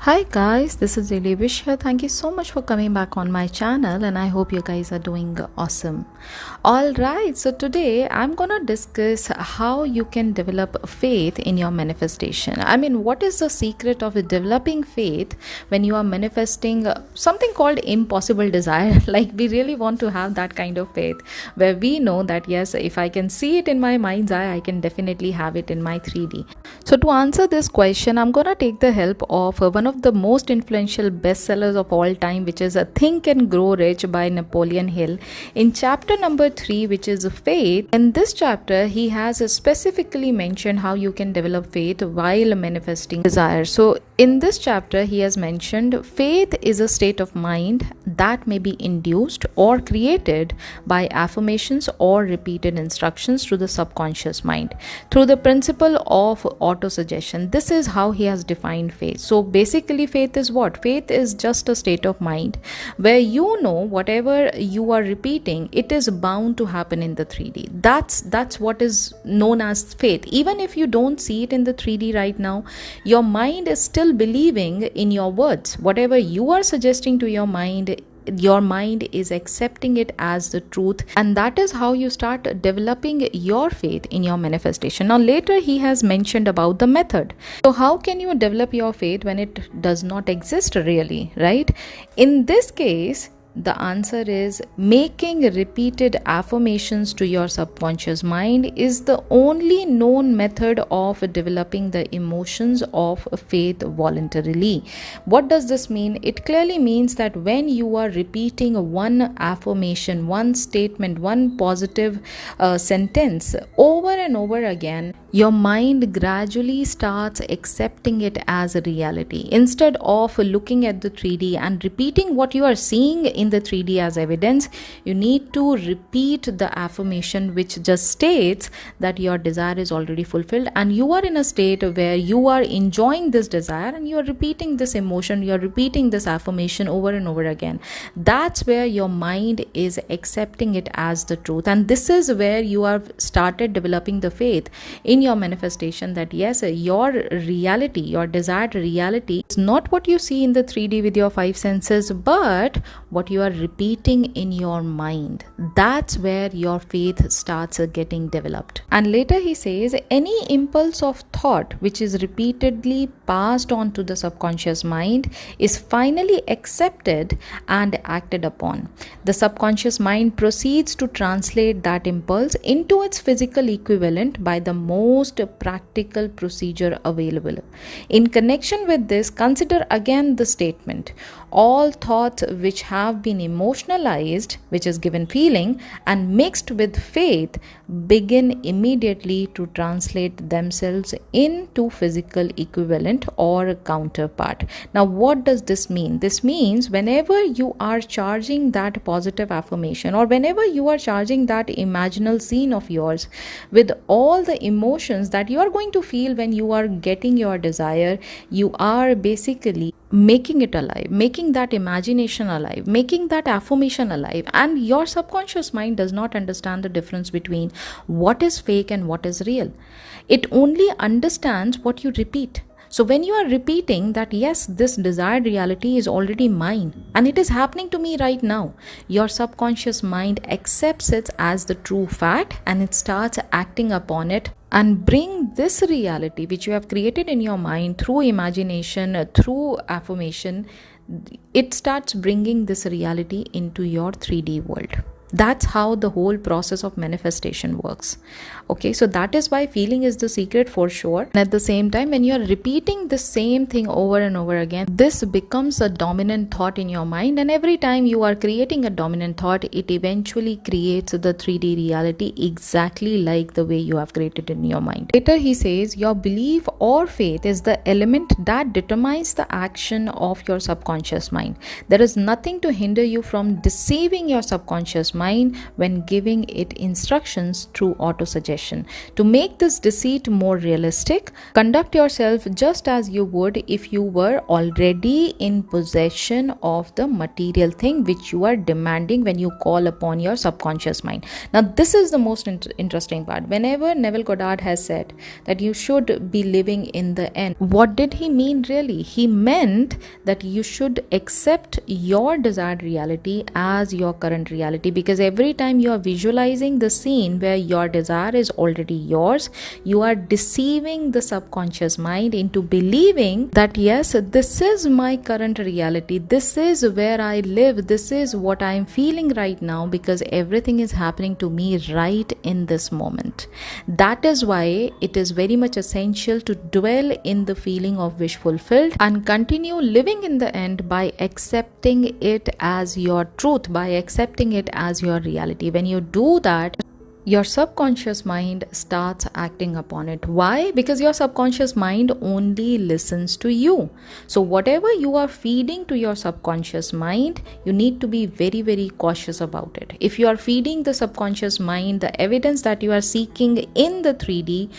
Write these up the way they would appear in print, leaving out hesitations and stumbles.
Hi guys, this is Lily Vishya. Thank you so much for coming back on my channel and I hope you guys are doing awesome. Alright, so today I'm gonna discuss how you can develop faith in your manifestation. I mean, what is the secret of developing faith when you are manifesting something called impossible desire? Like we really want to have that kind of faith where we know that yes, if I can see it in my mind's eye, I can definitely have it in my 3D. So to answer this question, I'm gonna take the help of one of the most influential bestsellers of all time, which is Think and Grow Rich by Napoleon Hill. In chapter number 3, which is faith, in this chapter he has specifically mentioned how you can develop faith while manifesting desire. So in this chapter he has mentioned faith is a state of mind that may be induced or created by affirmations or repeated instructions to the subconscious mind through the principle of autosuggestion. This is how he has defined faith. So basically faith is what? Faith is just a state of mind where you know whatever you are repeating, it is bound to happen in the 3D. That's what is known as faith. Even if you don't see it in the 3D right now, your mind is still believing in your words. Whatever you are suggesting to your mind is accepting it as the truth, and that is how you start developing your faith in your manifestation. Now later he has mentioned about the method. So how can you develop your faith when it does not exist really, right? In this case, the answer is making repeated affirmations to your subconscious mind is the only known method of developing the emotions of faith voluntarily. What does this mean? It clearly means that when you are repeating one affirmation, one statement, one positive sentence over and over again, your mind gradually starts accepting it as a reality. Instead of looking at the 3D and repeating what you are seeing in the 3D as evidence, you need to repeat the affirmation which just states that your desire is already fulfilled and you are in a state where you are enjoying this desire, and you are repeating this emotion, you are repeating this affirmation over and over again. That's where your mind is accepting it as the truth, and this is where you have started developing the faith in your manifestation that yes, your reality, your desired reality is not what you see in the 3D with your 5 senses, but what you are repeating in your mind. That's where your faith starts getting developed. And later he says any impulse of thought which is repeatedly passed on to the subconscious mind is finally accepted and acted upon. The subconscious mind proceeds to translate that impulse into its physical equivalent by the most practical procedure available. In connection with this, consider again the statement: all thoughts which have been emotionalized, which is given feeling, and mixed with faith begin immediately to translate themselves into physical equivalent or counterpart. Now what does this mean? This means whenever you are charging that positive affirmation, or whenever you are charging that imaginal scene of yours with all the emotions that you are going to feel when you are getting your desire, you are basically making it alive, making that imagination alive, making that affirmation alive. And your subconscious mind does not understand the difference between what is fake and what is real. It only understands what you repeat. So when you are repeating that yes, this desired reality is already mine and it is happening to me right now, your subconscious mind accepts it as the true fact and it starts acting upon it and bring this reality which you have created in your mind through imagination, through affirmation. It starts bringing this reality into your 3D world. That's how the whole process of manifestation works. Okay, so that is why feeling is the secret for sure. And at the same time, when you are repeating the same thing over and over again, this becomes a dominant thought in your mind, and every time you are creating a dominant thought, it eventually creates the 3D reality exactly like the way you have created in your mind. Later he says your belief or faith is the element that determines the action of your subconscious mind. There is nothing to hinder you from deceiving your subconscious mind mind when giving it instructions through autosuggestion. To make this deceit more realistic, conduct yourself just as you would if you were already in possession of the material thing which you are demanding when you call upon your subconscious mind. Now, this is the most interesting part. Whenever Neville Goddard has said that you should be living in the end, what did he mean really? He meant that you should accept your desired reality as your current reality, because every time you are visualizing the scene where your desire is already yours, you are deceiving the subconscious mind into believing that yes, this is my current reality, this is where I live, this is what I am feeling right now, because everything is happening to me right in this moment. That is why it is very much essential to dwell in the feeling of wish fulfilled and continue living in the end by accepting it as your truth, by accepting it as your reality. When you do that, your subconscious mind starts acting upon it. Why? Because your subconscious mind only listens to you. So whatever you are feeding to your subconscious mind, you need to be very, very cautious about it. If you are feeding the subconscious mind the evidence that you are seeking in the 3D,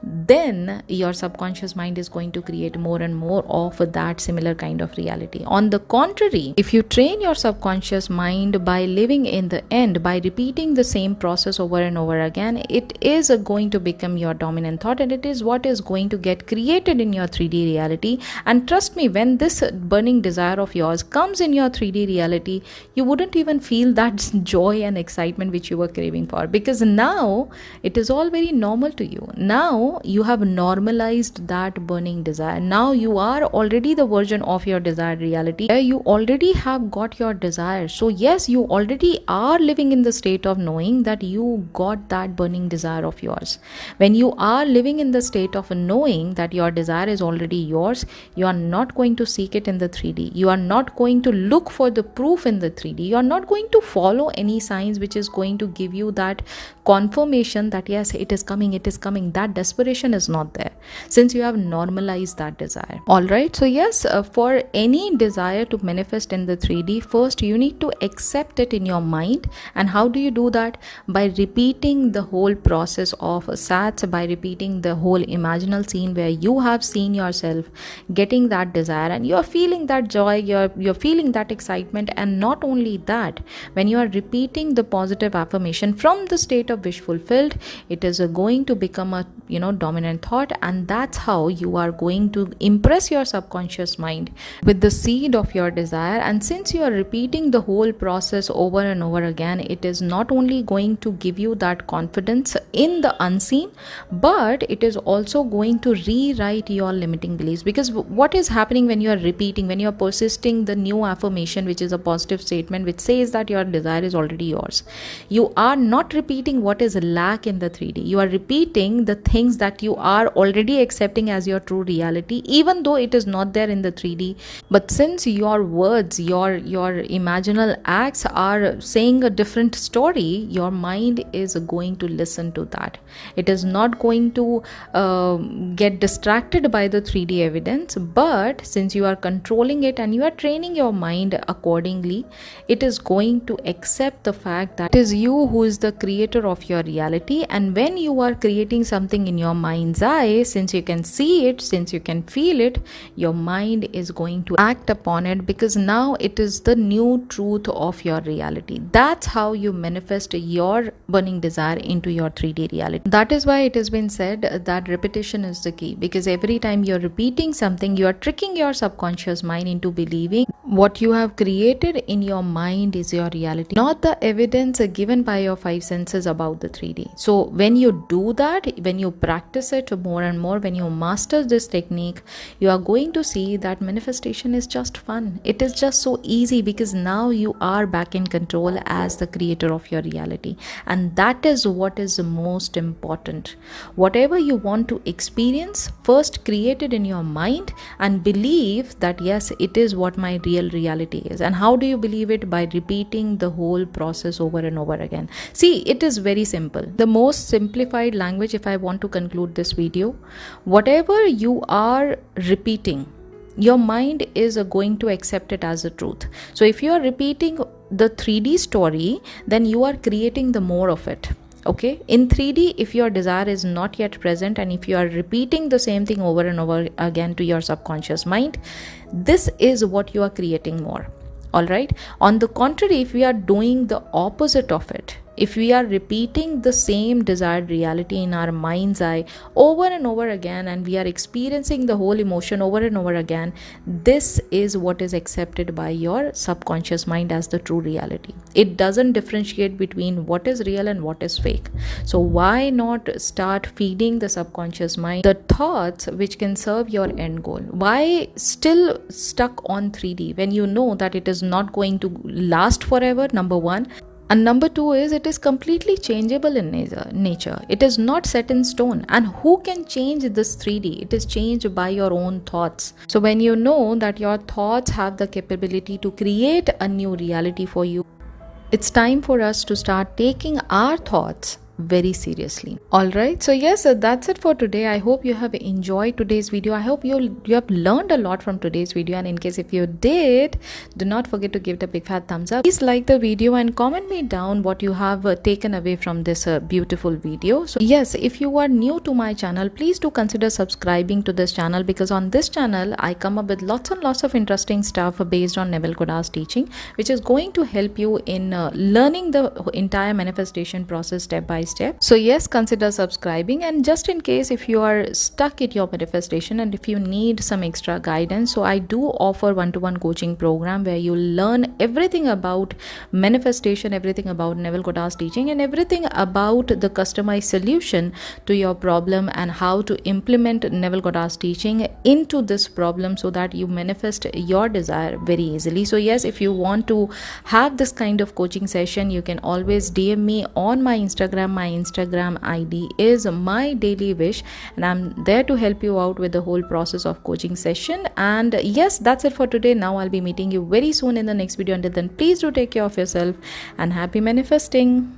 then your subconscious mind is going to create more and more of that similar kind of reality. On the contrary, if you train your subconscious mind by living in the end, by repeating the same process over and over again, it is going to become your dominant thought, and it is what is going to get created in your 3D reality. And trust me, when this burning desire of yours comes in your 3D reality, you wouldn't even feel that joy and excitement which you were craving for, because now it is all very normal to you. Now you have normalized that burning desire. Now you are already the version of your desired reality where you already have got your desire. So yes, you already are living in the state of knowing that you got that burning desire of yours. When you are living in the state of knowing that your desire is already yours, you are not going to seek it in the 3D. You are not going to look for the proof in the 3D. You are not going to follow any signs which is going to give you that confirmation that yes, it is coming, it is coming. That desperation is not there, since you have normalized that desire. Alright, so yes, for any desire to manifest in the 3D, first you need to accept it in your mind. And how do you do that? By repeating the whole process of SATs, by repeating the whole imaginal scene where you have seen yourself getting that desire and you're feeling that joy, you're feeling that excitement. And not only that, when you are repeating the positive affirmation from the state of wish fulfilled, it is going to become a dominant thought, and that's how you are going to impress your subconscious mind with the seed of your desire. And since you are repeating the whole process over and over again, it is not only going to give you that confidence in the unseen, but it is also going to rewrite your limiting beliefs. Because what is happening when you are repeating, when you are persisting the new affirmation, which is a positive statement which says that your desire is already yours, you are not repeating what is lack in the 3D. You are repeating the things that you are already accepting as your true reality, even though it is not there in the 3D. But since your words, your imaginal acts are saying a different story, your mind is going to listen to that. It is not going to get distracted by the 3D evidence, but since you are controlling it and you are training your mind accordingly, it is going to accept the fact that it is you who is the creator of your reality. And when you are creating something in your mind's eye, since you can see it, since you can feel it, your mind is going to act upon it, because now it is the new truth of your reality. That's how you manifest your burning desire into your 3D reality. That is why it has been said that repetition is the key, because every time you're repeating something, you are tricking your subconscious mind into believing what you have created in your mind is your reality, not the evidence given by your five senses about the 3D. So when you do that, when you practice it more and more, when you master this technique, you are going to see that manifestation is just fun. It is just so easy, because now you are back in control as the creator of your reality. And that is what is the most important. Whatever you want to experience, first create it in your mind and believe that yes, it is what my real reality is. And how do you believe it? By repeating the whole process over and over again. See, it is very simple. The most simplified language, if I want to conclude this video, whatever you are repeating, your mind is going to accept it as the truth. So if you are repeating the 3D story, then you are creating the more of it. Okay, in 3D, if your desire is not yet present and if you are repeating the same thing over and over again to your subconscious mind, this is what you are creating more. All right. On the contrary, if we are doing the opposite of it, if we are repeating the same desired reality in our mind's eye over and over again, and we are experiencing the whole emotion over and over again, this is what is accepted by your subconscious mind as the true reality. It doesn't differentiate between what is real and what is fake. So why not start feeding the subconscious mind the thoughts which can serve your end goal? Why still stuck on 3D when you know that it is not going to last forever? Number one. And number two is, it is completely changeable in nature. It is not set in stone. And who can change this 3D? It is changed by your own thoughts. So when you know that your thoughts have the capability to create a new reality for you, it's time for us to start taking our thoughts very seriously. All right, so yes, that's it for today. I hope you have enjoyed today's video. I hope you have learned a lot from today's video, and in case if you did, do not forget to give it a big fat thumbs up. Please like the video and comment me down what you have taken away from this beautiful video. So yes, if you are new to my channel, please do consider subscribing to this channel, because on this channel I come up with lots and lots of interesting stuff based on Neville Goddard's teaching, which is going to help you in learning the entire manifestation process step by step. So yes, consider subscribing. And just in case if you are stuck at your manifestation and if you need some extra guidance, so I do offer one-to-one coaching program where you learn everything about manifestation, everything about Neville Goddard's teaching, and everything about the customized solution to your problem, and how to implement Neville Goddard's teaching into this problem so that you manifest your desire very easily. So yes, if you want to have this kind of coaching session, you can always DM me on my Instagram. My Instagram ID is My Daily Wish, and I'm there to help you out with the whole process of coaching session. And yes, that's it for today. Now I'll be meeting you very soon in the next video. Until then, please do take care of yourself and happy manifesting.